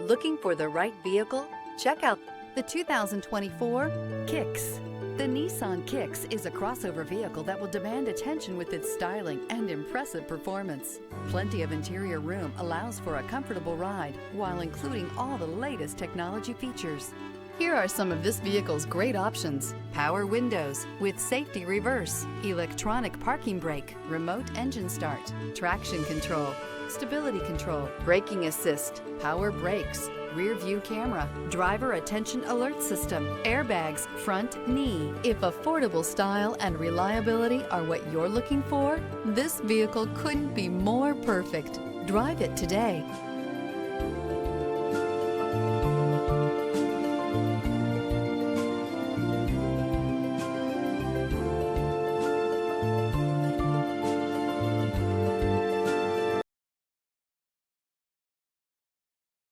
Looking for the right vehicle? Check out the 2024 Kicks. The Nissan Kicks is a crossover vehicle that will demand attention with its styling and impressive performance. Plenty of interior room allows for a comfortable ride while including all the latest technology features. Here are some of this vehicle's great options: power windows with safety reverse, electronic parking brake, remote engine start, traction control, stability control, braking assist, power brakes, rear view camera, driver attention alert system, airbags, front knee. If affordable style and reliability are what you're looking for, this vehicle couldn't be more perfect. Drive it today.